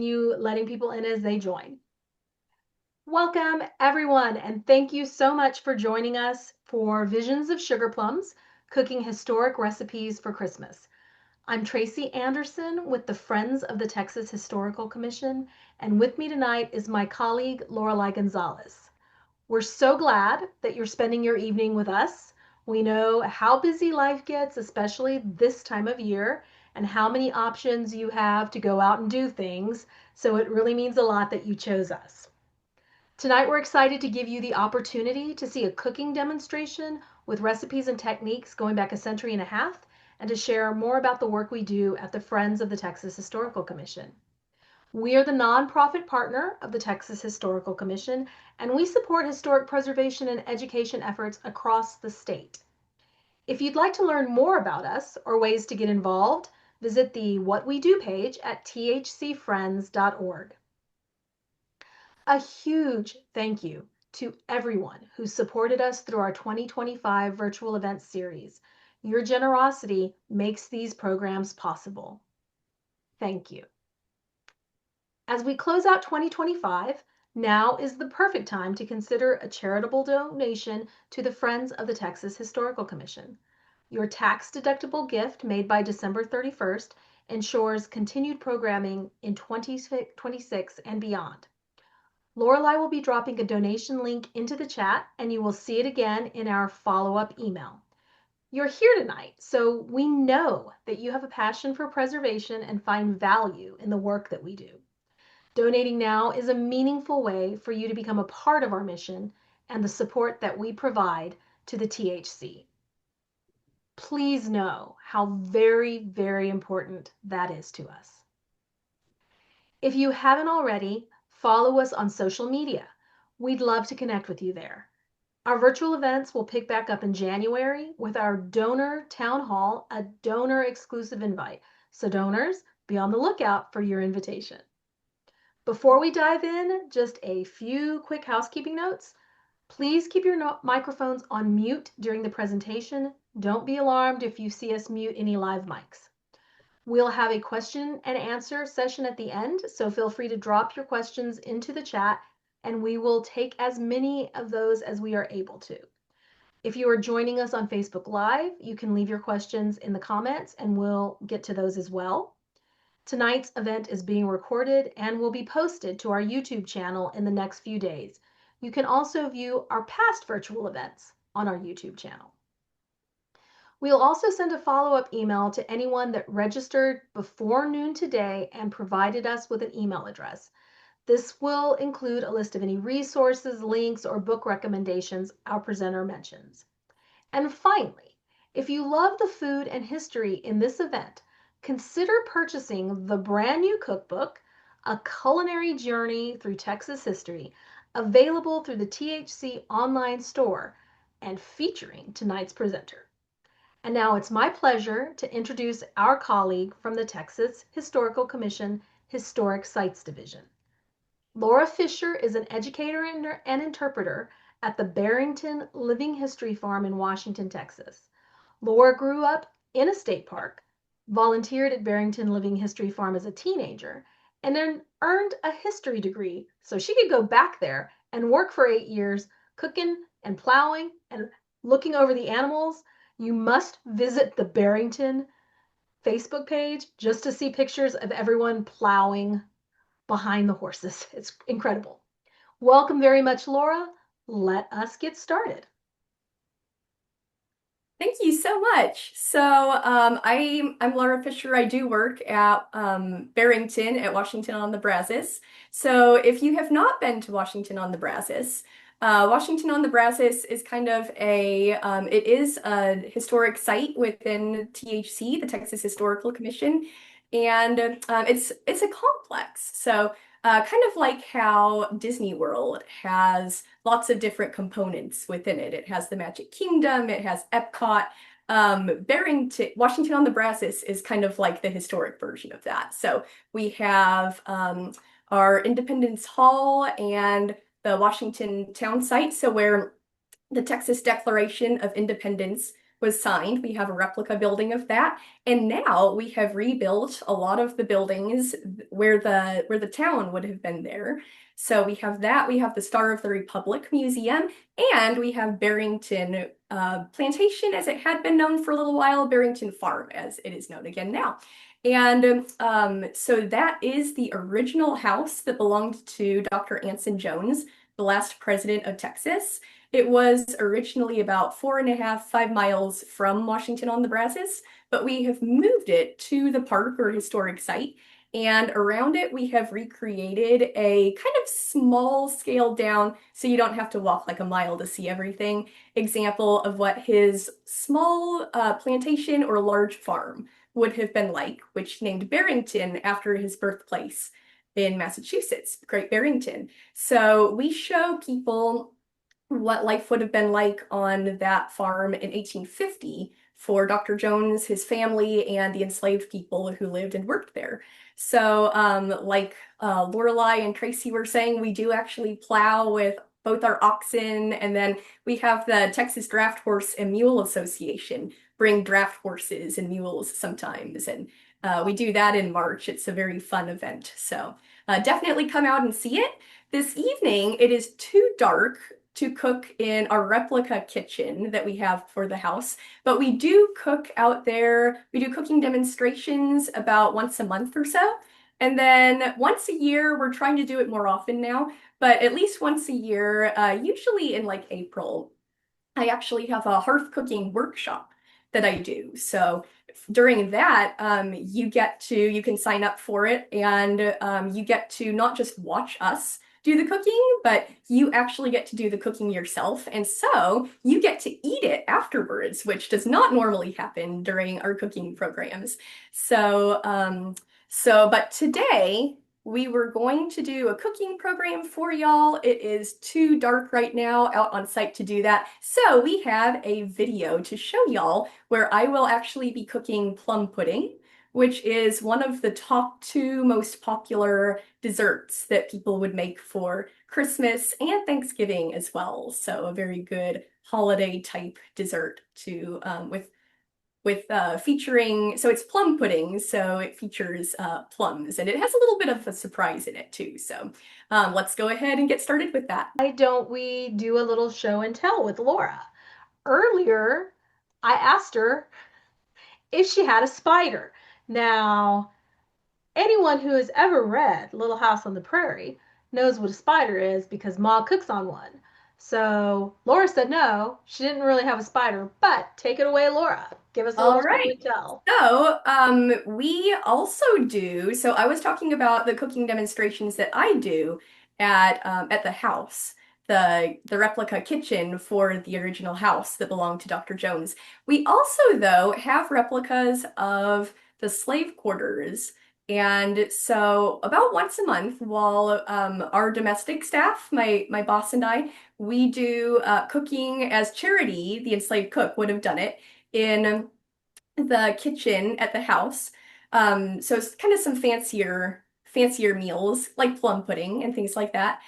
You letting people in as they join. Welcome everyone, and thank you so much for joining us for Visions of Sugar Plums, Cooking Historic Recipes for Christmas. I'm Tracy Anderson with the Friends of the Texas Historical Commission, and with me tonight is my colleague Lorelei Gonzalez. We're so glad that you're spending your evening with us. We know how busy life gets, especially this time of year, and how many options you have to go out and do things. So it really means a lot that you chose us. Tonight, we're excited to give you the opportunity to see a cooking demonstration with recipes and techniques going back a century and a half, and to share more about the work we do at the Friends of the Texas Historical Commission. We are the nonprofit partner of the Texas Historical Commission, and we support historic preservation and education efforts across the state. If you'd like to learn more about us or ways to get involved, visit the What We Do page at thcfriends.org. A huge thank you to everyone who supported us through our 2025 virtual events series. Your generosity makes these programs possible. Thank you. As we close out 2025, now is the perfect time to consider a charitable donation to the Friends of the Texas Historical Commission. Your tax-deductible gift made by December 31st ensures continued programming in 2026 and beyond. Lorelei will be dropping a donation link into the chat, and you will see it again in our follow-up email. You're here tonight, so we know that you have a passion for preservation and find value in the work that we do. Donating now is a meaningful way for you to become a part of our mission and the support that we provide to the THC. Please know how very, very important that is to us. If you haven't already, follow us on social media. We'd love to connect with you there. Our virtual events will pick back up in January with our donor town hall, a donor exclusive invite. So donors, be on the lookout for your invitation. Before we dive in, just a few quick housekeeping notes. Please keep your microphones on mute during the presentation. Don't be alarmed if you see us mute any live mics. We'll have a question and answer session at the end, so feel free to drop your questions into the chat, and we will take as many of those as we are able to. If you are joining us on Facebook Live, you can leave your questions in the comments, and we'll get to those as well. Tonight's event is being recorded and will be posted to our YouTube channel in the next few days. You can also view our past virtual events on our YouTube channel. We'll also send a follow-up email to anyone that registered before noon today and provided us with an email address. This will include a list of any resources, links, or book recommendations our presenter mentions. And finally, if you love the food and history in this event, consider purchasing the brand new cookbook, A Culinary Journey Through Texas History, available through the THC online store and featuring tonight's presenter. And now it's my pleasure to introduce our colleague from the Texas Historical Commission Historic Sites Division. Laura Fisher is an educator and interpreter at the Barrington Living History Farm in Washington, Texas. Laura grew up in a state park, volunteered at Barrington Living History Farm as a teenager, and then earned a history degree so she could go back there and work for 8 years cooking and plowing and looking over the animals. You must visit the Barrington Facebook page just to see pictures of everyone plowing behind the horses. It's incredible. Welcome very much, Laura. Let us get started. Thank you so much. So I'm Laura Fisher. I do work at Barrington at Washington on the Brazos. So if you have not been to Washington on the Brazos, Washington on the Brazos is kind of it is a historic site within THC, the Texas Historical Commission, and it's a complex. So kind of like how Disney World has lots of different components within it. It has the Magic Kingdom, it has Epcot. Barrington, Washington on the Brazos is kind of like the historic version of that. So we have our Independence Hall and the Washington Town site, so where the Texas Declaration of Independence was signed. We have a replica building of that. And now we have rebuilt a lot of the buildings where the town would have been there. So we have that. We have the Star of the Republic Museum, and we have Barrington Plantation, as it had been known for a little while, Barrington Farm, as it is known again now. And so that is the original house that belonged to Dr. Anson Jones, the last president of Texas. It was originally about 4.5, 5 miles from Washington on the Brazos, but we have moved it to the park or historic site. And around it, we have recreated a kind of small scale down, so you don't have to walk like a mile to see everything, example of what his small plantation or large farm would have been like, which named Barrington after his birthplace in Massachusetts, Great Barrington. So we show people what life would have been like on that farm in 1850 for Dr. Jones, his family, and the enslaved people who lived and worked there. So, like Lorelai and Tracy were saying, we do actually plow with both our oxen, and then we have the Texas Draft Horse and Mule Association bring draft horses and mules sometimes, and we do that in March. It's a very fun event. So, definitely come out and see it. This evening, it is too dark to cook in our replica kitchen that we have for the house, but we do cook out there. We do cooking demonstrations about once a month or so. And then once a year, we're trying to do it more often now, but at least once a year, usually in like April, I actually have a hearth cooking workshop that I do. So during that, you can sign up for it, and you get to not just watch us do the cooking, but you actually get to do the cooking yourself. And so you get to eat it afterwards, which does not normally happen during our cooking programs. But today we were going to do a cooking program for y'all. It is too dark right now out on site to do that. So we have a video to show y'all where I will actually be cooking plum pudding, which is one of the top two most popular desserts that people would make for Christmas and Thanksgiving as well. So a very good holiday type dessert to featuring, so it's plum pudding, so it features plums, and it has a little bit of a surprise in it too. So let's go ahead and get started with that. Why don't we do a little show and tell with Laura? Earlier, I asked her if she had a spider. Now, anyone who has ever read Little House on the Prairie knows what a spider is because Ma cooks on one. So Laura said no, she didn't really have a spider, but take it away, Laura. Give us a little All show right. and tell. So, we also do, so I was talking about the cooking demonstrations that I do at the house, the replica kitchen for the original house that belonged to Dr. Jones. We also, though, have replicas of the slave quarters. And so about once a month, while our domestic staff, my boss and I, we do cooking as charity, the enslaved cook would have done it in the kitchen at the house. So it's kind of some fancier meals like plum pudding and things like that.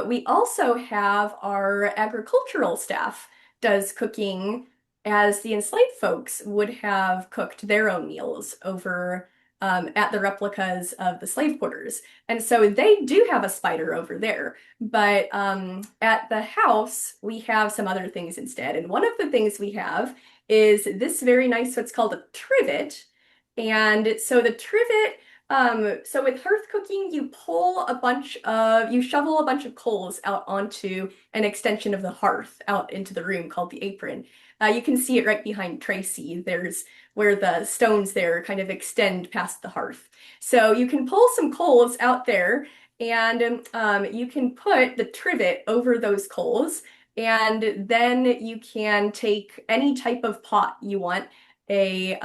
We also have our agricultural staff does cooking as the enslaved folks would have cooked their own meals over at the replicas of the slave quarters. And so they do have a spider over there. But at the house, we have some other things instead. And one of the things we have is this very nice, what's called a trivet. And so the trivet, so with hearth cooking, you shovel a bunch of coals out onto an extension of the hearth out into the room called the apron. You can see it right behind Tracy. There's where the stones there kind of extend past the hearth. So you can pull some coals out there, and you can put the trivet over those coals, and then you can take any type of pot you want, a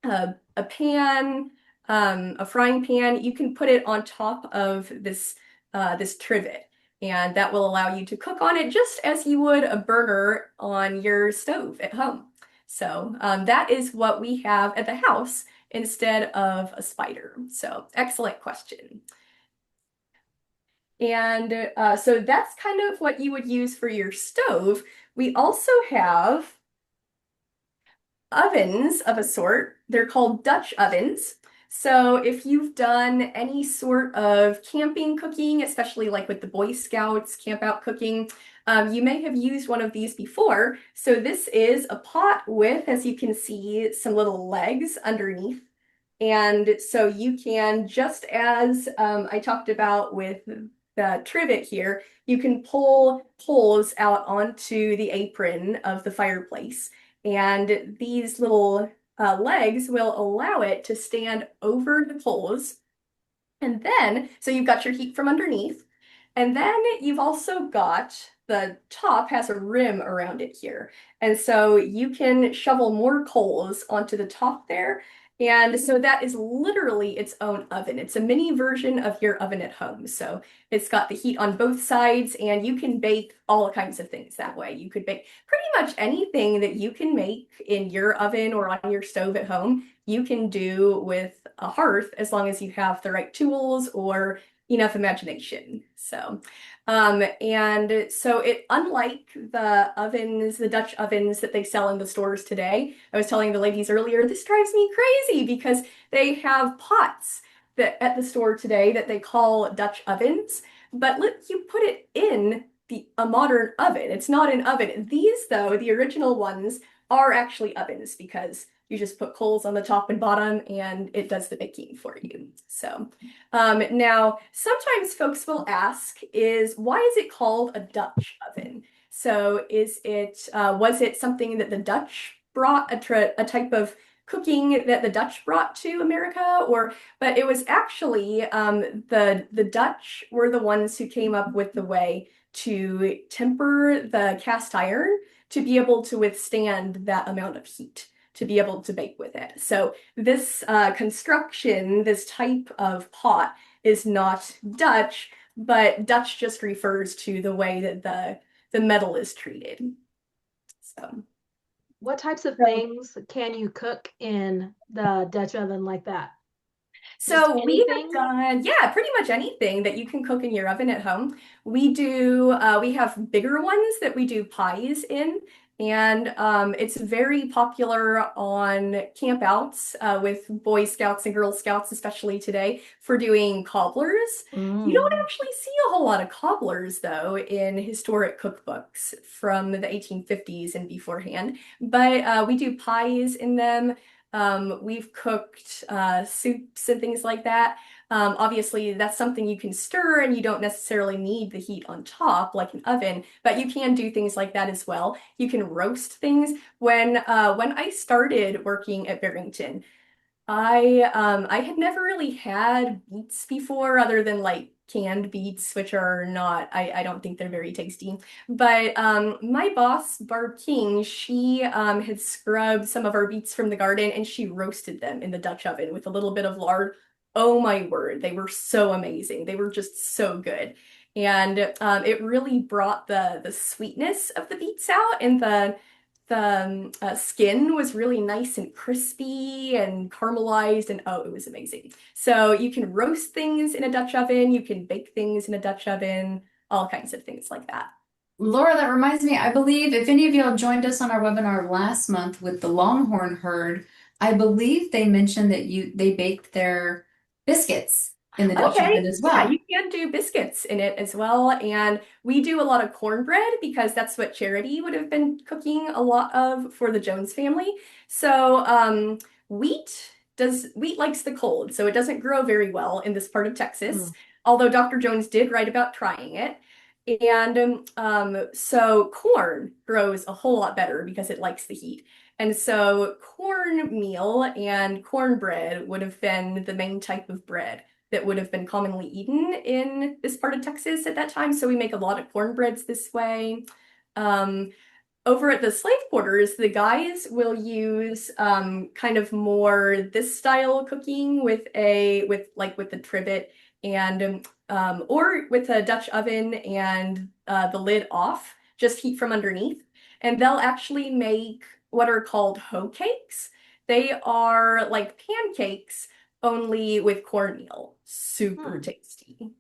a pan, a frying pan. You can put it on top of this trivet, and that will allow you to cook on it just as you would a burner on your stove at home. So that is what we have at the house instead of a spider. So excellent question. And so that's kind of what you would use for your stove. We also have ovens of a sort. They're called Dutch ovens. So if you've done any sort of camping cooking, especially like with the Boy Scouts camp out cooking, you may have used one of these before. So this is a pot with, as you can see, some little legs underneath. And so you can, just as I talked about with the trivet here, you can pull poles out onto the apron of the fireplace. And these little legs will allow it to stand over the poles. And then, so you've got your heat from underneath. And then you've also got the top has a rim around it here. And so you can shovel more coals onto the top there. And so that is literally its own oven. It's a mini version of your oven at home. So it's got the heat on both sides, and you can bake all kinds of things that way. You could bake pretty much anything that you can make in your oven or on your stove at home, you can do with a hearth as long as you have the right tools or enough imagination. And so unlike the ovens, the Dutch ovens that they sell in the stores today, I was telling the ladies earlier, this drives me crazy because they have pots that at the store today that they call Dutch ovens, but let you put it in a modern oven. It's not an oven. These, though, the original ones are actually ovens because you just put coals on the top and bottom and it does the baking for you. Now, sometimes folks will ask why is it called a Dutch oven? So was it something that the Dutch brought, a type of cooking that the Dutch brought to America? But it was actually the Dutch were the ones who came up with the way to temper the cast iron to be able to withstand that amount of heat, to be able to bake with it. So this construction, this type of pot is not Dutch, but Dutch just refers to the way that the metal is treated. So, What types of so things can you cook in the Dutch oven like that? Just So we have anything? done, yeah, pretty much anything that you can cook in your oven at home. We have bigger ones that we do pies in, and it's very popular on campouts with Boy Scouts and Girl Scouts, especially today, for doing cobblers. You don't Mm. actually see a whole lot of cobblers, though, in historic cookbooks from the 1850s and beforehand, but we do pies in them. We've cooked soups and things like that. Obviously, that's something you can stir and you don't necessarily need the heat on top like an oven, but you can do things like that as well. You can roast things. When I started working at Barrington, I had never really had beets before other than like canned beets, which are not, I don't think they're very tasty. But my boss, Barb King, she had scrubbed some of our beets from the garden and she roasted them in the Dutch oven with a little bit of lard. Oh my word, they were so amazing. They were just so good. And it really brought the sweetness of the beets out, and the skin was really nice and crispy and caramelized, and oh, it was amazing. So you can roast things in a Dutch oven, you can bake things in a Dutch oven, all kinds of things like that. Laura, that reminds me, I believe if any of y'all joined us on our webinar last month with the Longhorn herd, I believe they mentioned that they baked their biscuits in the Dutch Okay, oven as yeah, well. you can do biscuits in it as well. And we do a lot of cornbread because that's what Charity would have been cooking a lot of for the Jones family. So wheat likes the cold, so it doesn't grow very well in this part of Texas, Mm. although Dr. Jones did write about trying it. And so corn grows a whole lot better because it likes the heat. And so cornmeal and cornbread would have been the main type of bread that would have been commonly eaten in this part of Texas at that time. So we make a lot of cornbreads this way. Um, Over at the slave quarters, the guys will use kind of more this style cooking with the trivet and or with a Dutch oven and the lid off, just heat from underneath. And they'll actually make what are called hoe cakes. They are like pancakes, only with cornmeal. Super Hmm. tasty.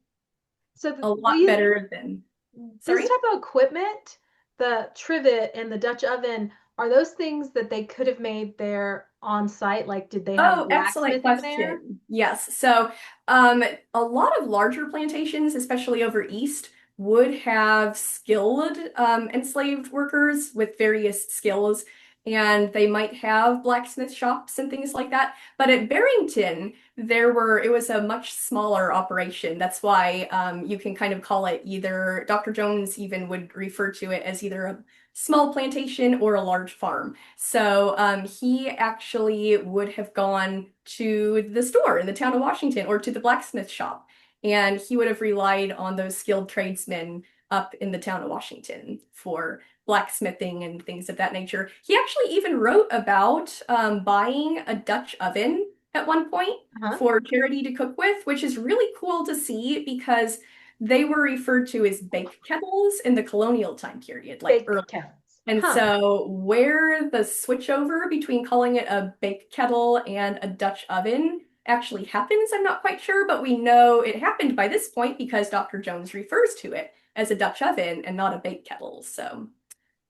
So A lot these better than, this sorry? type of equipment, the trivet and the Dutch oven, Are those things that they could have made there on site? Like, did they have Oh, excellent blacksmithing there? question. Yes. So, a lot of larger plantations, especially over east, would have skilled enslaved workers with various skills, and they might have blacksmith shops and things like that. But at Barrington, it was a much smaller operation. That's why you can kind of call it either, Dr. Jones even would refer to it as either a small plantation or a large farm. So he actually would have gone to the store in the town of Washington or to the blacksmith shop, and he would have relied on those skilled tradesmen up in the town of Washington for blacksmithing and things of that nature. He actually even wrote about buying a Dutch oven at one point Uh-huh. for charity to cook with, which is really cool to see because they were referred to as bake kettles in the colonial time period, like Bake early. kettles. And Huh. so, where the switchover between calling it a bake kettle and a Dutch oven actually happens, I'm not quite sure, but we know it happened by this point because Dr. Jones refers to it as a Dutch oven and not a bake kettle. So,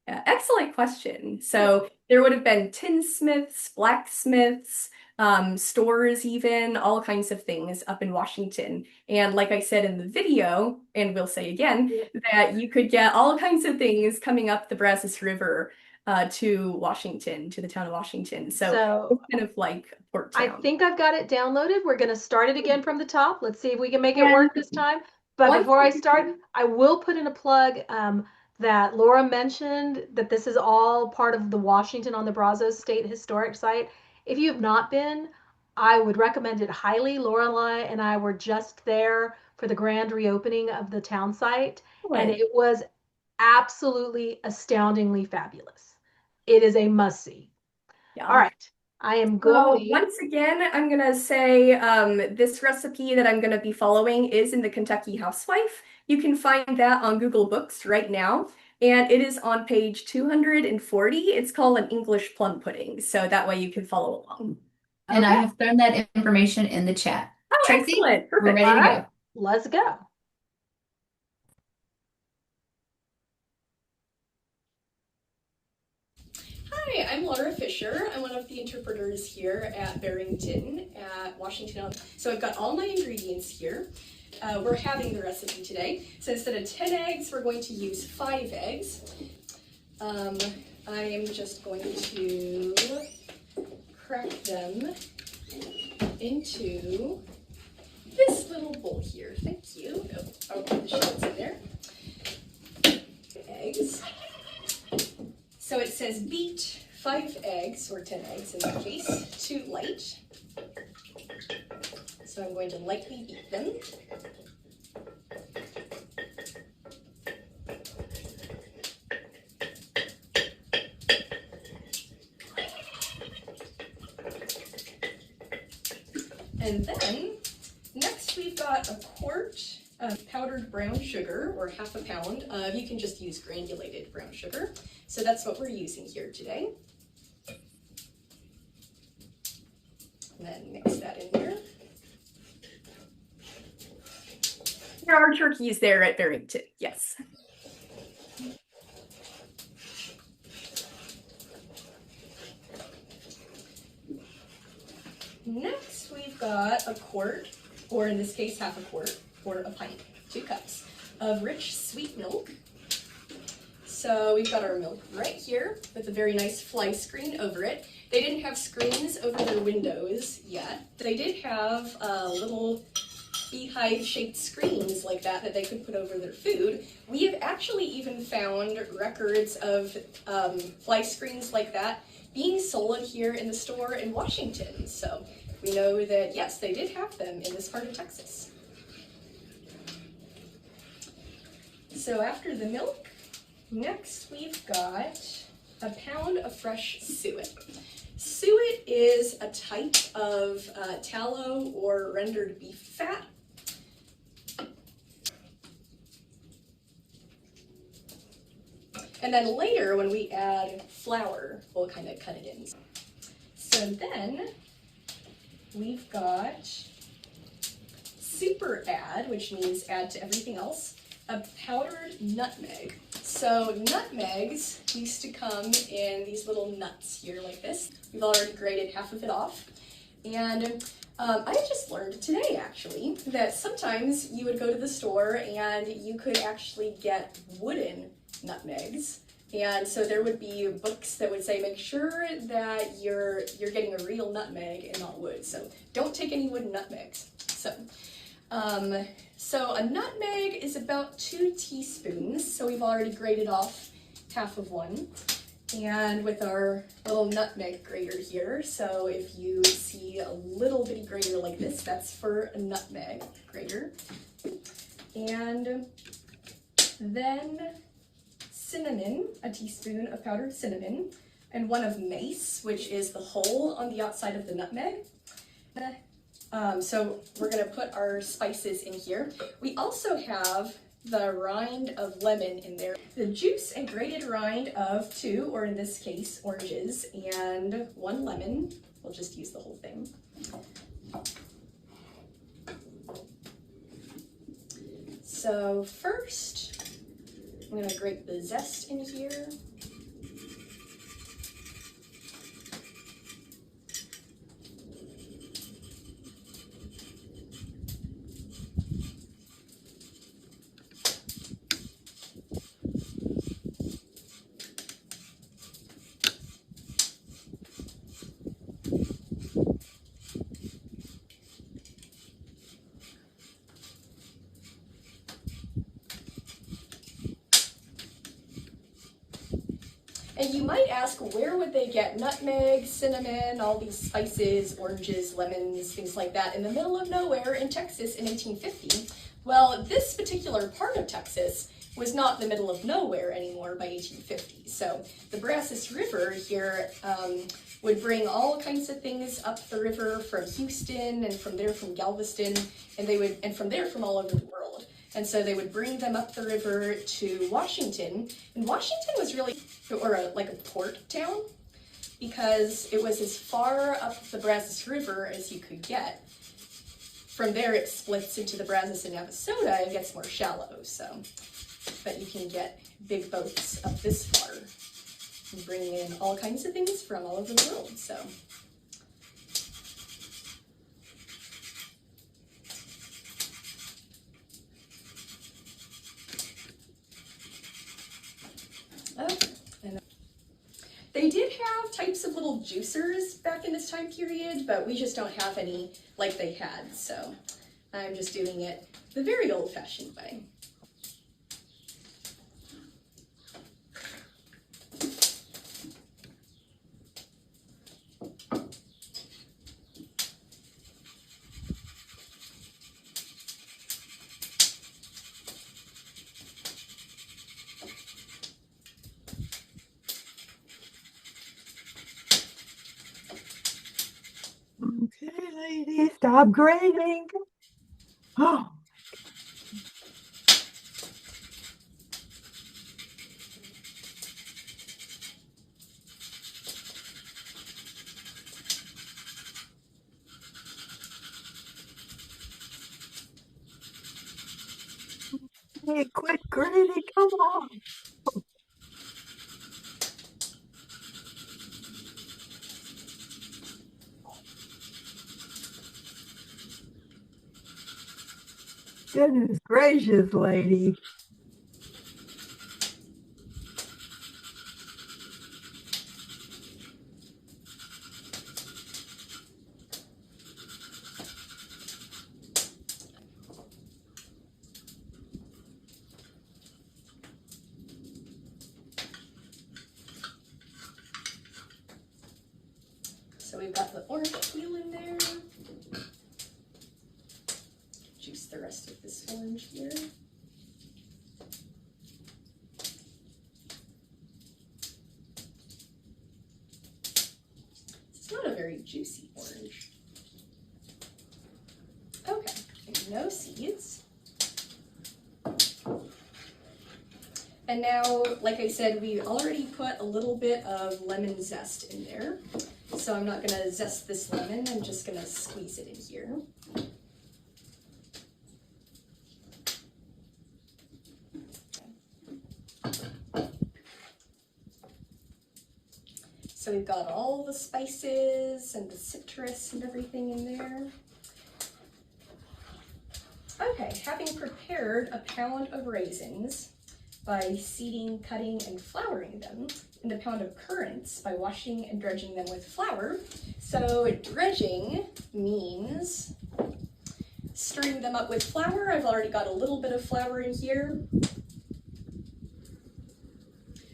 yeah, excellent question. So, there would have been tinsmiths, blacksmiths, stores, even all kinds of things up in Washington. And like I said in the video, and we'll say again, that you could get all kinds of things coming up the Brazos River to Washington, to the town of Washington. So So it's kind of like a port I town. think I've got it downloaded. We're going to start it again from the top. Let's see if we can make it And work this time. But one before I thing, start, I will put in a plug that Laura mentioned that this is all part of the Washington on the Brazos State Historic Site. If you have not been, I would recommend it highly. Laura and I were just there for the grand reopening of the town site, and it was absolutely astoundingly fabulous. It is a must see. All yeah. right. I am So going. once again, I'm gonna say this recipe that I'm gonna be following is in the Kentucky Housewife. You can find that on Google Books right now, and it is on page 240. It's called an English plum pudding, so that way you can follow along. And I Okay. have thrown that information in the chat. Oh, Tracy, excellent. we're Perfect. ready All to right. go. Let's go. Hi, I'm Laura Fisher. I'm one of the interpreters here at Barrington at Washington. So I've got all my ingredients here. We're having the recipe today. So instead of 10 eggs, we're going to use 5 eggs. I am just going to crack them into this little bowl here. Thank you. Oh, put the shells in there. Eggs. So it says beat 5 eggs, or 10 eggs in this case, to light. So I'm going to lightly beat them. And then, next we've got a quart of powdered brown sugar, or half a pound. You can just use granulated brown sugar. So that's what we're using here today. And then mix that in there. There are turkeys there at Barrington, yes. Next, we've got a quart, or in this case, half a quart, or a pint, 2 cups, of rich sweet milk. So we've got our milk right here with a very nice fly screen over it. They didn't have screens over their windows yet. They did have little beehive-shaped screens like that they could put over their food. We have actually even found records of fly screens like that being sold here in the store in Washington. So we know that, yes, they did have them in this part of Texas. So after the milk, next we've got a pound of fresh suet. Suet is a type of tallow or rendered beef fat. And then later, when we add flour, we'll kind of cut it in. So then we've got super add, which means add to everything else. a powdered nutmeg. So nutmegs used to come in these little nuts here like this. We've already grated half of it off. And I just learned today actually that sometimes you would go to the store and you could actually get wooden nutmegs. And so there would be books that would say, make sure that you're getting a real nutmeg and not wood. So don't take any wooden nutmegs. So a nutmeg is about 2 teaspoons. So we've already grated off half of one. And with our little nutmeg grater here, so if you see a little bitty grater like this, that's for a nutmeg grater. And then cinnamon, a teaspoon of powdered cinnamon, and 1 of mace, which is the hole on the outside of the nutmeg. So we're gonna put our spices in here. We also have the rind of lemon in there, the juice and grated rind of 2, or in this case, oranges, and 1 lemon. We'll just use the whole thing. So first, I'm gonna grate the zest in here. And you might ask, where would they get nutmeg, cinnamon, all these spices, oranges, lemons, things like that in the middle of nowhere in Texas in 1850? Well, this particular part of Texas was not the middle of nowhere anymore by 1850. So the Brazos River here would bring all kinds of things up the river from Houston, and from there from Galveston, and from there from all over the world. And so they would bring them up the river to Washington. And Washington was really, like a port town, because it was as far up the Brazos River as you could get. From there it splits into the Brazos and Navasota and gets more shallow, so. But you can get big boats up this far and bring in all kinds of things from all over the world, so. They did have types of little juicers back in this time period, but we just don't have any like they had, so I'm just doing it the very old-fashioned way. Okay, ladies, stop grading. Oh, hey, quit grading, come on. Goodness gracious, lady. So we've got the orange peel in there. Juice the rest of this orange here. It's not a very juicy orange. Okay, no seeds. And now, like I said, we already put a little bit of lemon zest in there. So I'm not gonna zest this lemon, I'm just gonna squeeze it in here. So we've got all the spices and the citrus and everything in there. Okay, having prepared a pound of raisins by seeding, cutting, and flouring them, and a pound of currants by washing and dredging them with flour. So dredging means stirring them up with flour. I've already got a little bit of flour in here.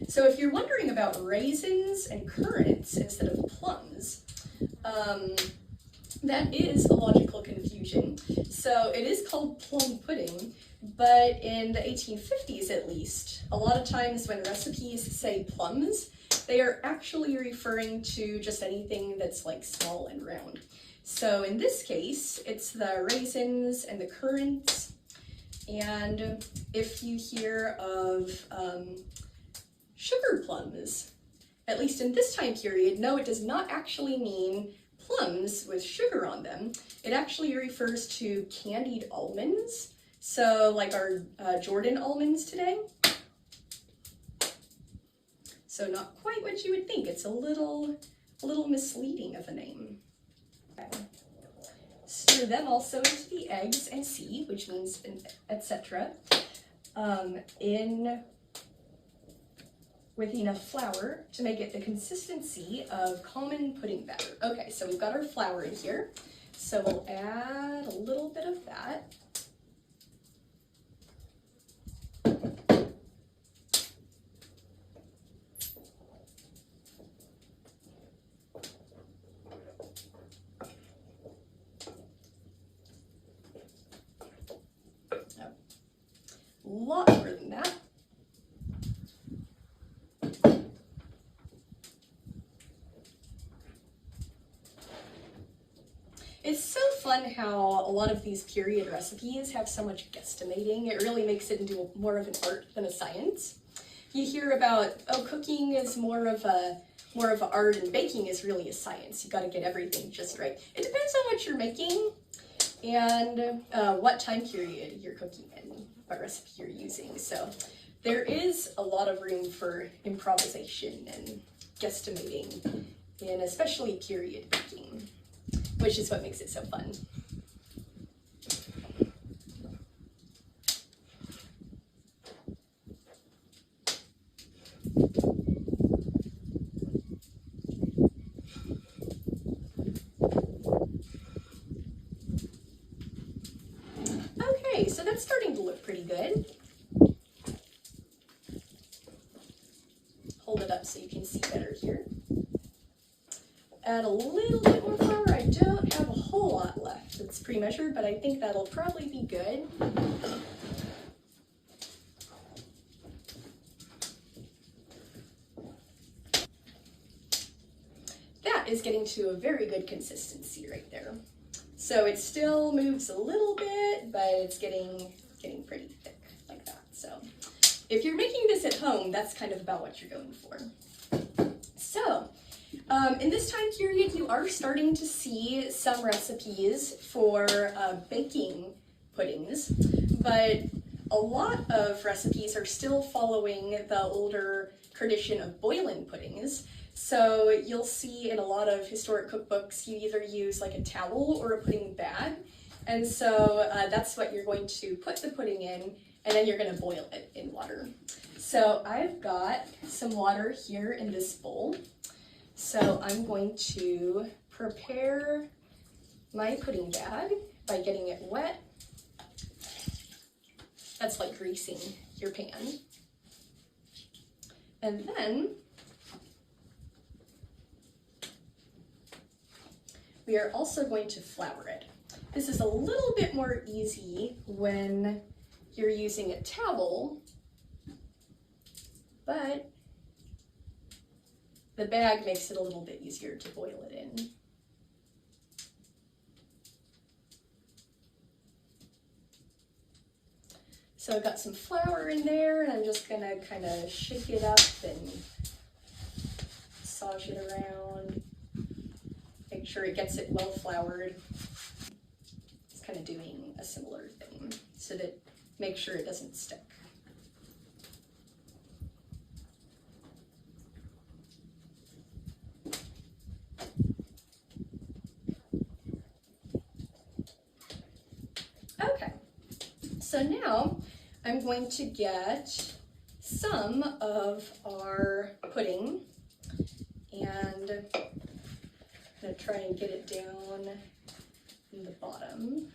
So if you're wondering about raisins and currants instead of plums, that is a logical confusion. So it is called plum pudding, but in the 1850s at least, a lot of times when recipes say plums, they are actually referring to just anything that's like small and round. So in this case, it's the raisins and the currants. And if you hear of sugar plums, at least in this time period, no, it does not actually mean plums with sugar on them. It actually refers to candied almonds. So like our Jordan almonds today. So not quite what you would think. It's a little misleading of a name. Okay. Stir them also into the eggs and see, which means etc. With enough flour to make it the consistency of common pudding batter. Okay, so we've got our flour in here. So we'll add a little bit of that. A lot more than that. It's so fun how a lot of these period recipes have so much guesstimating. It really makes it into more of an art than a science. You hear about, oh, cooking is more of an art and baking is really a science. You got to get everything just right. It depends on what you're making and what time period you're cooking in, what recipe you're using. So there is a lot of room for improvisation and guesstimating in especially period baking, which is what makes it so fun. Okay, so that's starting to look pretty good. Hold it up so you can see better here. Add a little bit more flour. I don't have a whole lot left. It's pre-measured, but I think that'll probably be good. That is getting to a very good consistency right there. So it still moves a little bit, but it's getting pretty thick like that. So if you're making this at home, that's kind of about what you're going for. So in this time period, you are starting to see some recipes for baking puddings, but a lot of recipes are still following the older tradition of boiling puddings. So you'll see in a lot of historic cookbooks, you either use like a towel or a pudding bag. And so that's what you're going to put the pudding in, and then you're going to boil it in water. So I've got some water here in this bowl. So I'm going to prepare my pudding bag by getting it wet. That's like greasing your pan. And then we are also going to flour it. This is a little bit more easy when you're using a towel, but the bag makes it a little bit easier to boil it in. So I've got some flour in there, and I'm just gonna kind of shake it up and massage it around. Make sure it gets it well floured. It's kind of doing a similar thing so that make sure it doesn't stick. now I'm going to get some of our pudding, and I'm going to try and get it down in the bottom.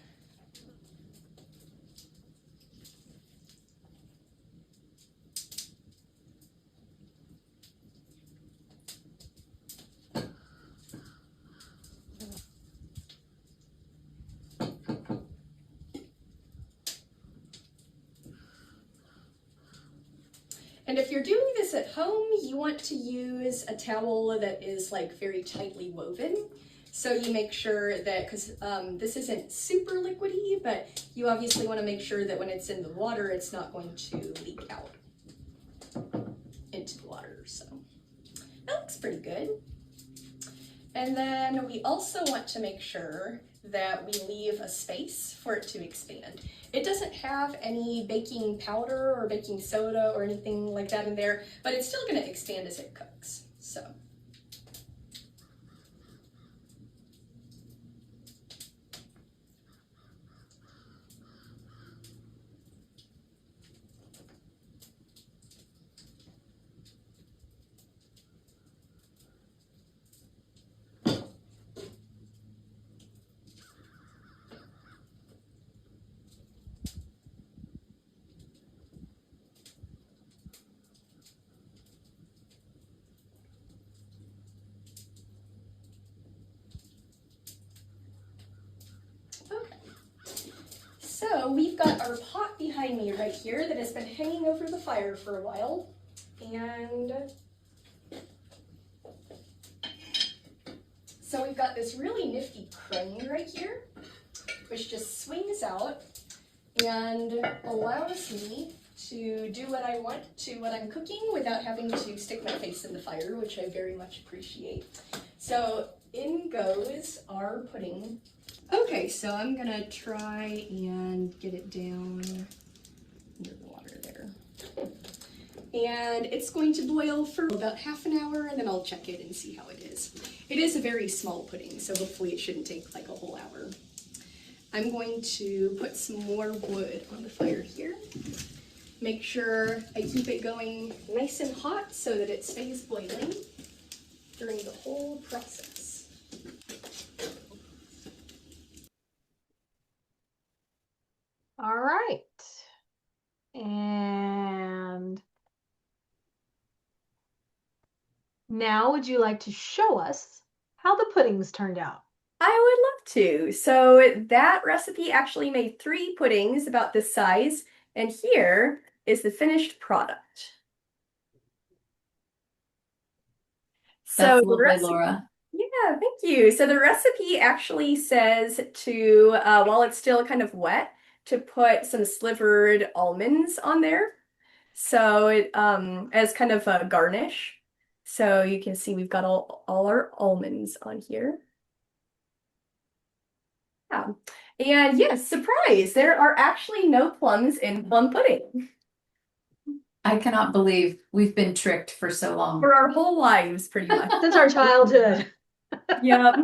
And if you're doing this at home, you want to use a towel that is like very tightly woven. So you make sure that, because this isn't super liquidy, but you obviously want to make sure that when it's in the water, it's not going to leak out into the water. So that looks pretty good. And then we also want to make sure that we leave a space for it to expand. It doesn't have any baking powder or baking soda or anything like that in there, but it's still going to expand as it cooks. So. So we've got our pot behind me right here that has been hanging over the fire for a while, and so we've got this really nifty crane right here, which just swings out and allows me to do what I want to what I'm cooking without having to stick my face in the fire, which I very much appreciate. So in goes our pudding. Okay, so I'm gonna try and get it down under the water there. And it's going to boil for about half an hour, and then I'll check it and see how it is. It is a very small pudding, so hopefully it shouldn't take like a whole hour. I'm going to put some more wood on the fire here. Make sure I keep it going nice and hot so that it stays boiling during the whole process. All right. And now would you like to show us how the puddings turned out? I would love to. So that recipe actually made 3 puddings about this size, and here is the finished product. That's So the lovely, Laura. yeah, thank you. So the recipe actually says to, while it's still kind of wet, to put some slivered almonds on there. So it, as kind of a garnish. So you can see we've got all our almonds on here. Yeah. And yes, surprise, there are actually no plums in plum pudding I cannot believe we've been tricked for so long. for our whole lives, pretty much. Since our childhood. Yeah.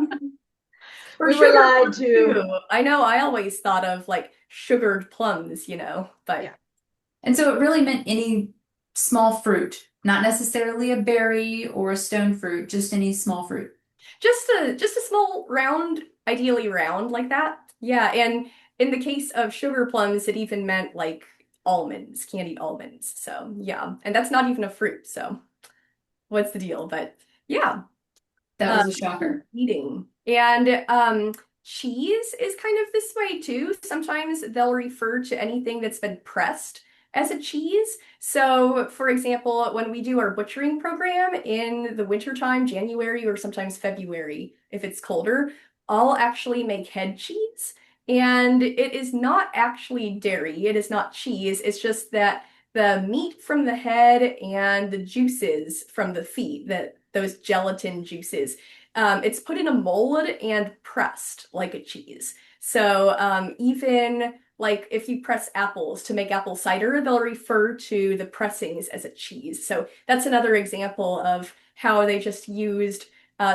Or We were sugar lied plums, to. too. I know I always thought of like sugared plums, but Yeah. And so it really meant any small fruit, not necessarily a berry or a stone fruit, just any small fruit. just a small round, ideally round like that. Yeah, and in the case of sugar plums, it even meant like almonds, candied almonds. So yeah, and that's not even a fruit. So what's the deal? But yeah. That was a shocker. Eating. And cheese is kind of this way too. Sometimes they'll refer to anything that's been pressed as a cheese. So, for example, when we do our butchering program in the wintertime, January or sometimes February, if it's colder, I'll actually make head cheese. And it is not actually dairy, it is not cheese, it's just that the meat from the head and the juices from the feet, those gelatin juices, it's put in a mold and pressed like a cheese. So even like if you press apples to make apple cider, they'll refer to the pressings as a cheese. So that's another example of how they just used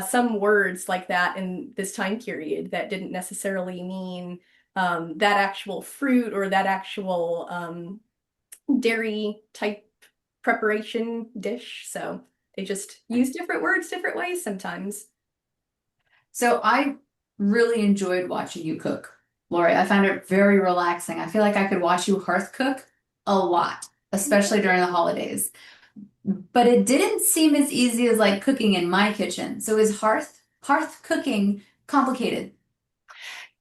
some words like that in this time period that didn't necessarily mean that actual fruit or that actual dairy type preparation dish. So they just use different words different ways sometimes. So I really enjoyed watching you cook, Lori. I found it very relaxing. I feel like I could watch you hearth cook a lot, especially during the holidays. But it didn't seem as easy as like cooking in my kitchen. So is hearth cooking complicated?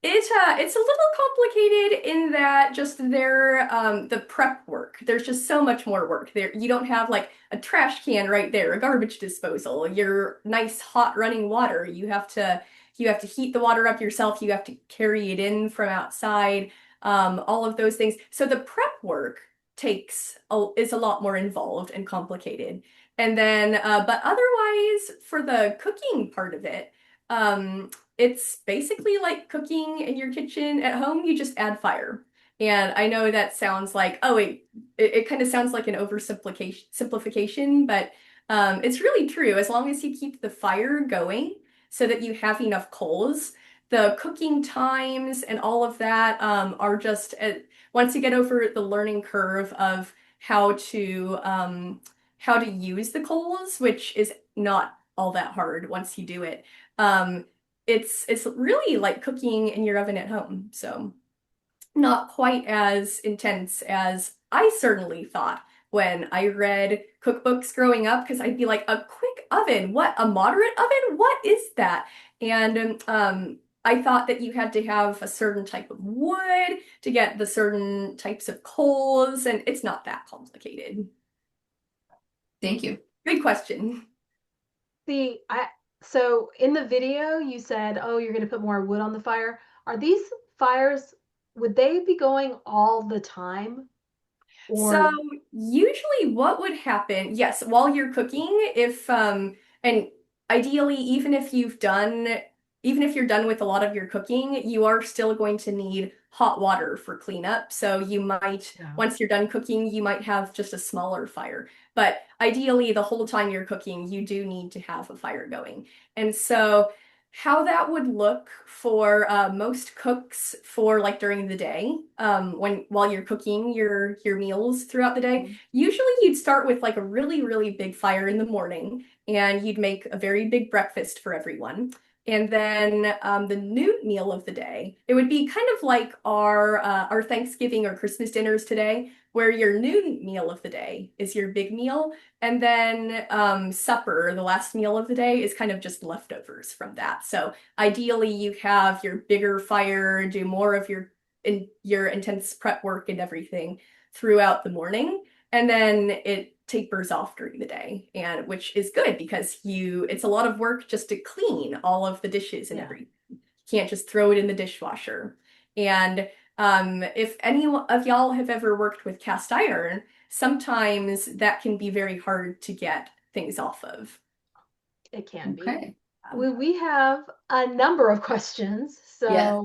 It's a little complicated in that just the prep work. There's just so much more work there. You don't have like a trash can right there, a garbage disposal, your nice hot running water. You have to heat the water up yourself. You have to carry it in from outside. All of those things. So the prep work is a lot more involved and complicated. And then, but otherwise, for the cooking part of it, it's basically like cooking in your kitchen at home. You just add fire. And I know that sounds like, oh, it kind of sounds like an simplification, but it's really true. As long as you keep the fire going so that you have enough coals, the cooking times and all of that are just once you get over the learning curve of how to use the coals, which is not all that hard once you do it. Um, it's really like cooking in your oven at home. So not quite as intense as I certainly thought when I read cookbooks growing up, because I'd be like, a quick oven? What? A moderate oven? What is that? And I thought that you had to have a certain type of wood to get the certain types of coals, and it's not that complicated. Thank you. Good question. See, so in the video you said, oh, you're going to put more wood on the fire. Are these fires, would they be going all the time? So Or usually what would happen, yes, while you're cooking, if and ideally even if you're done with a lot of your cooking, you are still going to need hot water for cleanup. So you might, yeah. once you're done cooking, you might have just a smaller fire. But ideally, the whole time you're cooking, you do need to have a fire going. And so how that would look for most cooks for like during the day, while you're cooking your meals throughout the day, usually you'd start with like a really big fire in the morning, and you'd make a very big breakfast for everyone. And then the noon meal of the day, it would be kind of like our Thanksgiving or Christmas dinners today, where your noon meal of the day is your big meal, and then supper, the last meal of the day, is kind of just leftovers from that. So ideally, you have your bigger fire, do more of your intense prep work and everything throughout the morning, and then it tapers off during the day, and which is good because it's a lot of work just to clean all of the dishes and everything. You can't just throw it in the dishwasher. And if any of y'all have ever worked with cast iron, sometimes that can be very hard to get things off of. It can be. Okay. We have a number of questions. So Yes.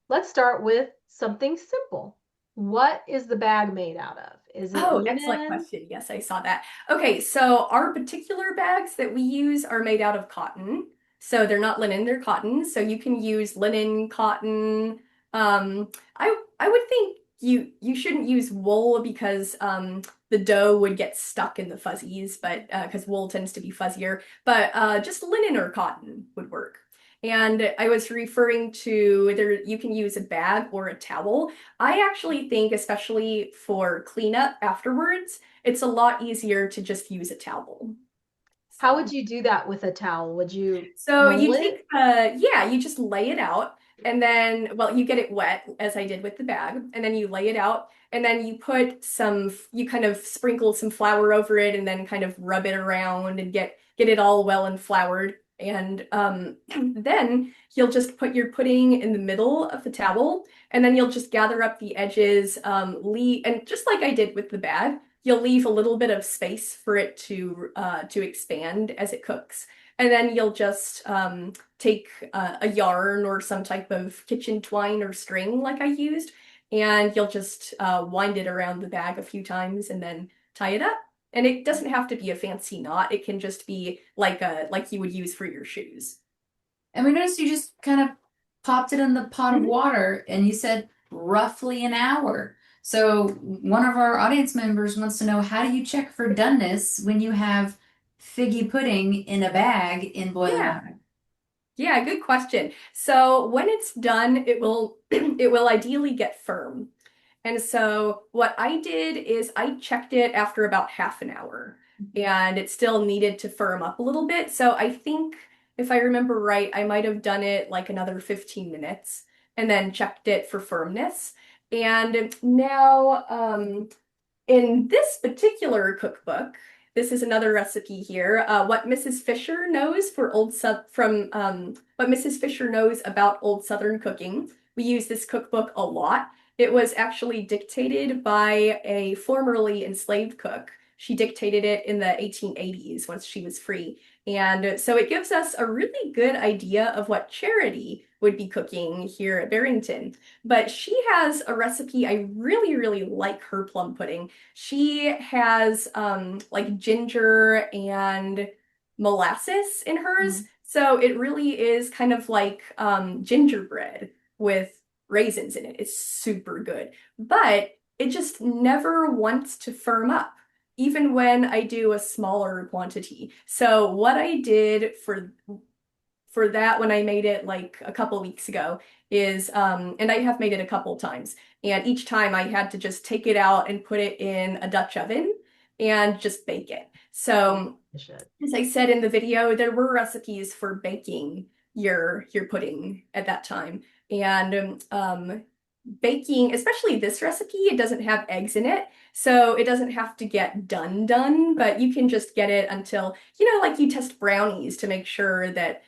let's start with something simple. What is the bag made out of? Is it Oh, excellent linen? question. Yes, I saw that. Okay, so our particular bags that we use are made out of cotton. So they're not linen, they're cotton. So you can use linen, cotton. I would think you shouldn't use wool because the dough would get stuck in the fuzzies, but because wool tends to be fuzzier. But just linen or cotton would work. And I was referring to there, you can use a bag or a towel. I actually think, especially for cleanup afterwards, it's a lot easier to just use a towel. How would So, you do that with a towel? Would you so roll you it? take, yeah, you just lay it out, and then, well, you get it wet, as I did with the bag, and then you lay it out, and then you kind of sprinkle some flour over it, and then kind of rub it around and get it all well and floured. And then you'll just put your pudding in the middle of the towel, and then you'll just gather up the edges, and just like I did with the bag, you'll leave a little bit of space for it to expand as it cooks. And then you'll just take a yarn or some type of kitchen twine or string like I used, and you'll just wind it around the bag a few times and then tie it up. And it doesn't have to be a fancy knot. It can just be like you would use for your shoes. And we noticed you just kind of popped it in the pot of Mhm. water, and you said roughly an hour. So one of our audience members wants to know, how do you check for doneness when you have figgy pudding in a bag in boiling Yeah. water? Yeah, good question. So when it's done, it will it will ideally get firm. And so what I did is I checked it after about half an hour and it still needed to firm up a little bit. So I think if I remember right, I might have done it like another 15 minutes and then checked it for firmness. And now in this particular cookbook, this is another recipe here. What Mrs. Fisher knows for old Sou- from what Mrs. Fisher knows about old Southern cooking. We use this cookbook a lot. It was actually dictated by a formerly enslaved cook. She dictated it in the 1880s once she was free. And so it gives us a really good idea of what Charity would be cooking here at Barrington. But she has a recipe. I really, really like her plum pudding. She has like ginger and molasses in hers. Mhm. So it really is kind of like gingerbread with raisins in it. It's super good. But it just never wants to firm up, even when I do a smaller quantity. So what I did for that when I made it like a couple weeks ago is and I have made it a couple times, and each time I had to just take it out and put it in a Dutch oven and just bake it. Oh, So I should. as I said in the video, there were recipes for baking your pudding at that time. And baking, especially this recipe, it doesn't have eggs in it. So it doesn't have to get done, but you can just get it until, like you test brownies to make sure that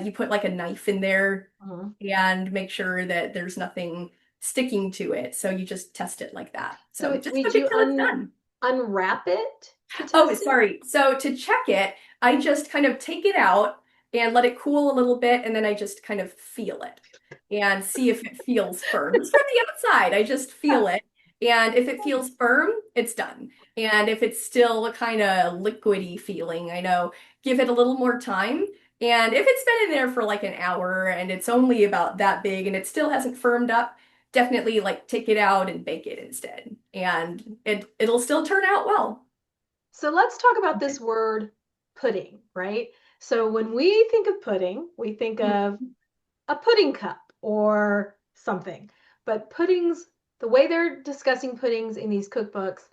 you put like a knife in there Mhm. and make sure that there's nothing sticking to it. So you just test it like that. So So just would cook it you till it's done. unwrap it to Oh, test it? sorry. So to check it, I just kind of take it out and let it cool a little bit, and then I just kind of feel it and see if it feels firm. Just from the outside, I just feel it. And if it feels firm, it's done. And if it's still kind of liquidy feeling, I know, give it a little more time. And if it's been in there for like an hour and it's only about that big and it still hasn't firmed up, definitely like take it out and bake it instead. And it'll still turn out well. So let's talk about this word pudding, right? So when we think of pudding, we think of a pudding cup or something. But puddings, the way they're discussing puddings in these cookbooks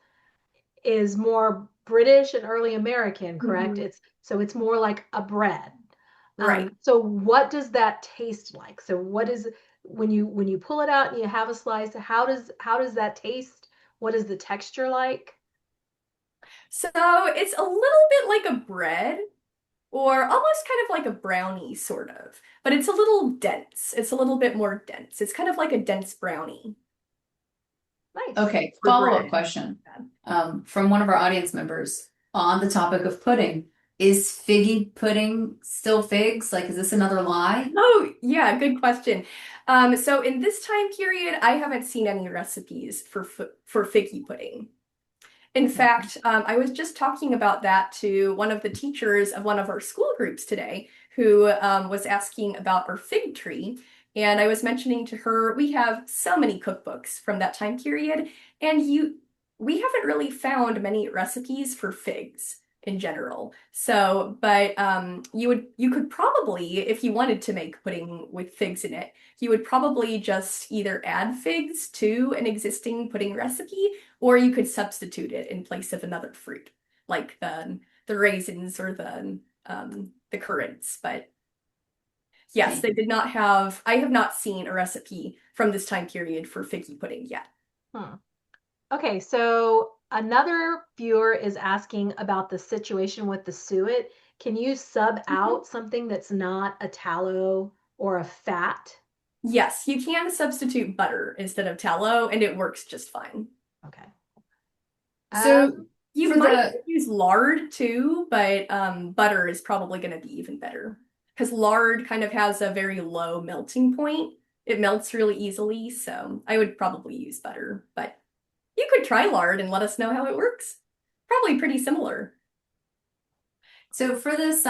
is more British and early American, correct? Mhm. It's more like a bread. Right. So what does that taste like? So what is when you pull it out and you have a slice, how does that taste? What is the texture like? So it's a little bit like a bread, or almost kind of like a brownie, sort of. But it's a little dense. It's a little bit more dense. It's kind of like a dense brownie Nice. Okay, for follow-up bread. question from one of our audience members on the topic of pudding. Is figgy pudding still figs? Like, is this another lie? Oh, yeah, good question. So in this time period, I haven't seen any recipes for figgy pudding. In fact, I was just talking about that to one of the teachers of one of our school groups today, who was asking about our fig tree. And I was mentioning to her, we have so many cookbooks from that time period, and we haven't really found many recipes for figs in general. So, but you could probably, if you wanted to make pudding with figs in it, you would probably just either add figs to an existing pudding recipe, or you could substitute it in place of another fruit, like the raisins or the currants. But yes, Okay. they did not have, I have not seen a recipe from this time period for figgy pudding yet. Hmm. Okay, so another viewer is asking about the situation with the suet. Can you sub Mhm. out something that's not a tallow or a fat? Yes, you can substitute butter instead of tallow, and it works just fine. Okay. So You for might the use lard too, but butter is probably going to be even better because lard kind of has a very low melting point. It melts really easily, so I would probably use butter, but you could try lard and let us know how it works. Probably pretty similar. so for this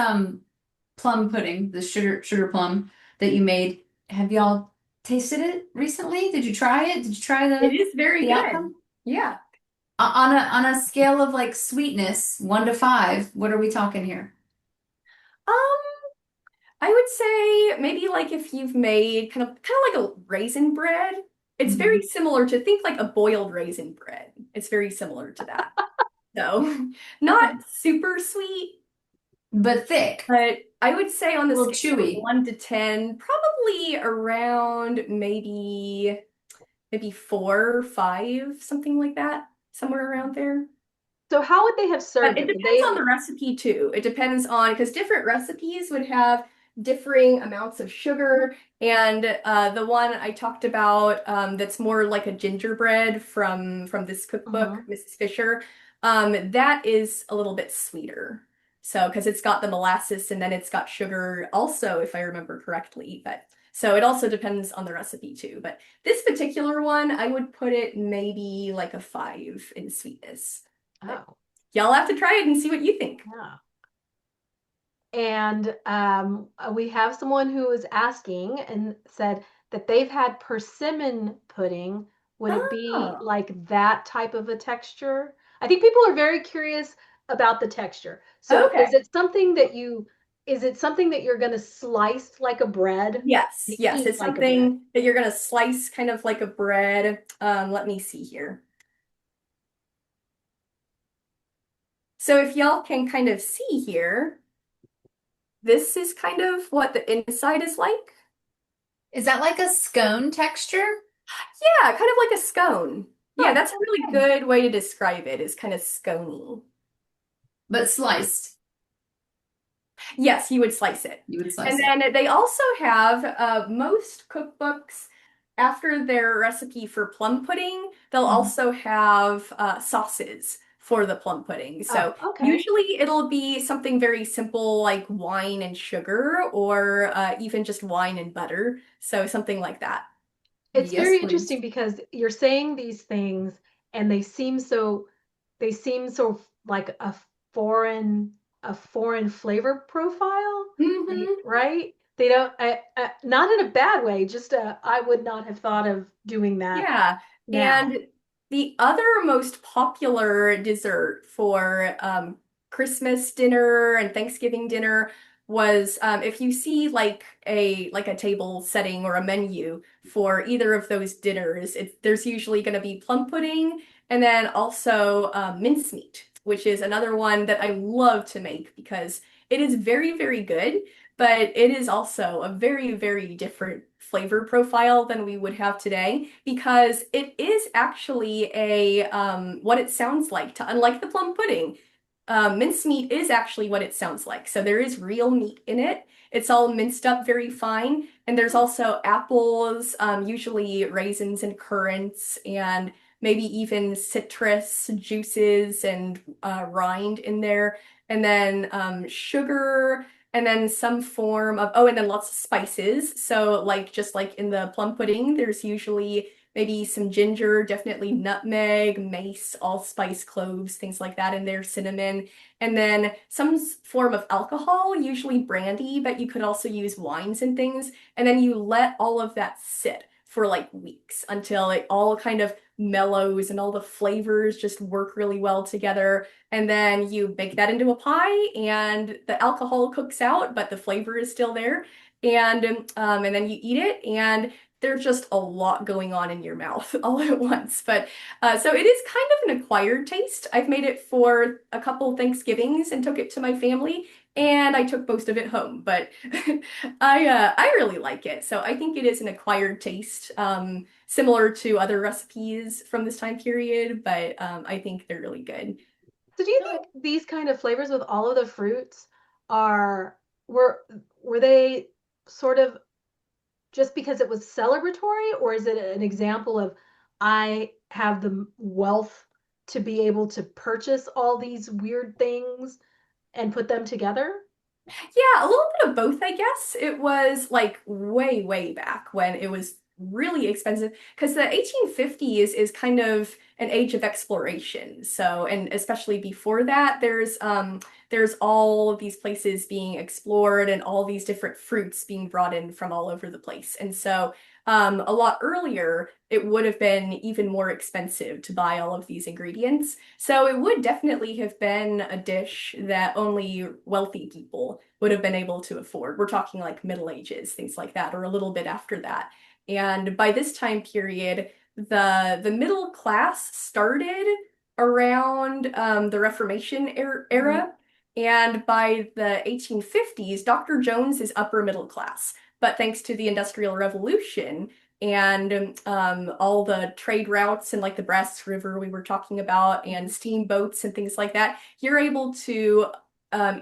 plum pudding, the sugar plum that you made, Have y'all tasted it recently? Did you try it? Did you try It is very the good. outcome? Yeah. On a scale of like sweetness, 1 to 5, what are we talking here? Um, I would say maybe like if you've made kind of like a raisin bread, it's very Mhm. similar to think like a boiled raisin bread. It's very similar to that. So, not Okay. super sweet, But thick, but I would say on a the little scale of chewy. 1 to 10, probably around maybe 4 or 5, something like that, somewhere around there. So how would they have But served it it? Would depends on they? the recipe too. It depends on because different recipes would have differing amounts of sugar. And the one I talked about that's more like a gingerbread from this cookbook, Mhm. Mrs. Fisher, that is a little bit sweeter. So because it's got the molasses and then it's got sugar also, if I remember correctly. But so it also depends on the recipe too. But this particular one, I would put it maybe like a 5 in sweetness. But Oh, y'all have to try it and see what you think. yeah. And we have someone who is asking and said that they've had persimmon pudding. Would it be Oh, like that type of a texture? I think people are very curious about the texture. So okay. is it something that you're going to slice like a bread Yes, and yes. eat It's like a bread? something that you're gonna slice kind of like a bread. Let me see here. So if y'all can kind of see here, this is kind of what the inside is like. Is that like a scone texture? Yeah, kind of like a scone. Yeah, Oh, that's a really okay. good way to describe it, is kind of scony. But sliced. Yes, you would slice it. You would And slice it. then they also have most cookbooks after their recipe for plum pudding, they'll Mhm. also have sauces for the plum pudding. Oh, So okay. usually it'll be something very simple like wine and sugar or even just wine and butter. So something like that. It's Yes, very interesting please. because you're saying these things and they seem so like foreign a foreign flavor profile. Hmm. Right? They don't not in a bad way, just I would not have thought of doing that Yeah. now. And the other most popular dessert for Christmas dinner and Thanksgiving dinner was if you see like a table setting or a menu for either of those dinners, there's usually going to be plum pudding and then also mincemeat, which is another one that I love to make because it is very, very good but it is also a very, very different flavor profile than we would have today because it is actually a what it sounds like. To unlike the plum pudding, mincemeat is actually what it sounds like. So there is real meat in it. It's all minced up very fine, and there's also apples, usually raisins and currants, and maybe even citrus juices and rind in there, and then sugar and then some form of, oh, and then lots of spices. So, like, just like in the plum pudding, there's usually maybe some ginger, definitely nutmeg, mace, allspice, cloves, things like that in there, cinnamon, and then some form of alcohol, usually brandy, but you could also use wines and things. And then you let all of that sit for like weeks until it all kind of mellows and all the flavors just work really well together. And then you bake that into a pie, and the alcohol cooks out, but the flavor is still there. And then you eat it, and there's just a lot going on in your mouth all at once. But so it is kind of an acquired taste. I've made it for a couple Thanksgivings and took it to my family, and I took most of it home. But I really like it. So I think it is an acquired taste, similar to other recipes from this time period. But I think they're really good. So do you think these kind of flavors with all of the fruits are were were they sort of just because it was celebratory, or is it an example of I have the wealth to be able to purchase all these weird things and put them together? Yeah, a little bit of both, I guess. It was like way, way back when it was really expensive because the 1850s is kind of an age of exploration. So, and especially before that, there's all of these places being explored and all these different fruits being brought in from all over the place. And so, a lot earlier, it would have been even more expensive to buy all of these ingredients. So it would definitely have been a dish that only wealthy people would have been able to afford. We're talking like Middle Ages, things like that, or a little bit after that. And by this time period, the middle class started around the Reformation era. And by the 1850s, Dr. Jones is upper middle class. But thanks to the Industrial Revolution and all the trade routes and like the Brazos River we were talking about and steamboats and things like that, you're able to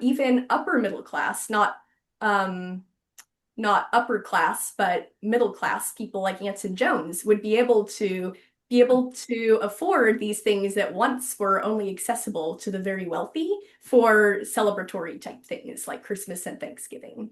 even upper middle class, not upper class, but middle class people like Anson Jones would be able to afford these things that once were only accessible to the very wealthy for celebratory type things like Christmas and Thanksgiving.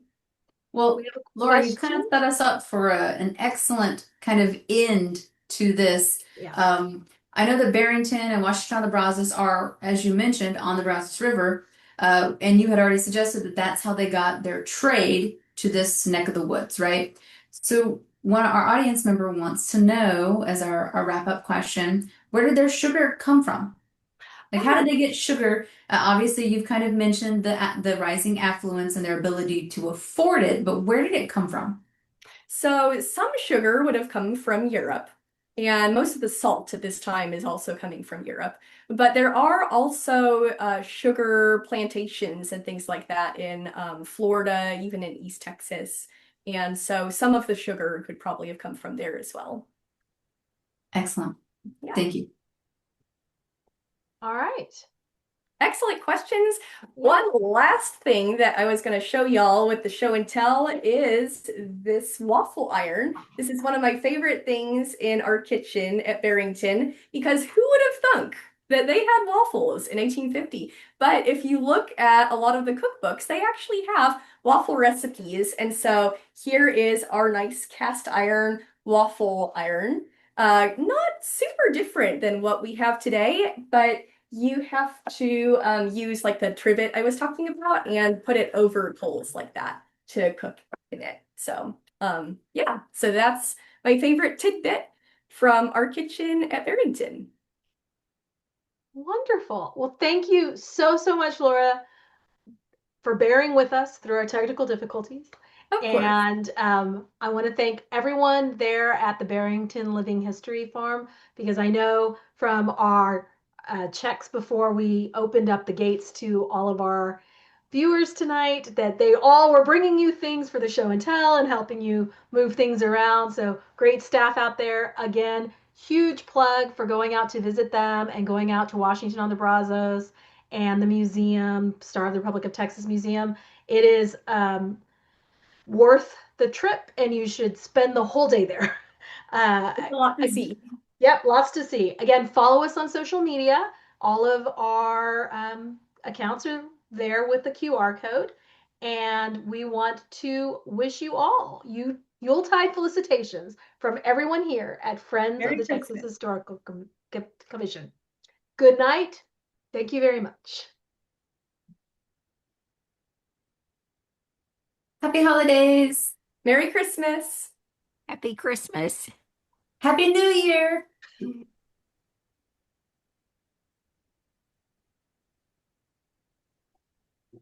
Well, We have a Laura, you kind of question. set us up for an excellent kind of end to this. Yeah. I know that Barrington and Washington on the Brazos are, as you mentioned, on the Brazos River, and you had already suggested that that's how they got their trade to this neck of the woods, right? So, one our audience member wants to know, as our wrap-up question, where did their sugar come from? Like, how did they get sugar? Obviously, you've kind of mentioned the rising affluence and their ability to afford it, but where did it come from? So some sugar would have come from Europe, and most of the salt at this time is also coming from Europe. But there are also sugar plantations and things like that in Florida, even in East Texas. And so some of the sugar could probably have come from there as well. Excellent. Yeah. Thank you. All right. Excellent questions. One last thing that I was going to show y'all with the show and tell is this waffle iron. This is one of my favorite things in our kitchen at Barrington because who would have thunk that they had waffles in 1850? But if you look at a lot of the cookbooks, they actually have waffle recipes. And so here is our nice cast iron waffle iron. Not super different than what we have today, but you have to use like the trivet I was talking about and put it over coals like that to cook in it. So yeah, so that's my favorite tidbit from our kitchen at Barrington. Wonderful. Well, thank you so, so much, Laura, for bearing with us through our technical difficulties. Of course. And I want to thank everyone there at the Barrington Living History Farm because I know from our checks before we opened up the gates to all of our viewers tonight that they all were bringing you things for the show and tell and helping you move things around. So great staff out there. Again, huge plug for going out to visit them and going out to Washington on the Brazos and the museum, Star of the Republic of Texas Museum. It is worth the trip, and you should spend the whole day there. It's a lot to see. Yep, lots to see. Again, follow us on social media. All of our accounts are there with the QR code. And we want to wish you all Yuletide felicitations from everyone here at Friends of Merry the Texas Christmas. Historical Commission. Good night. Thank you very much. Happy holidays. Merry Christmas. Happy Christmas. Happy New Year.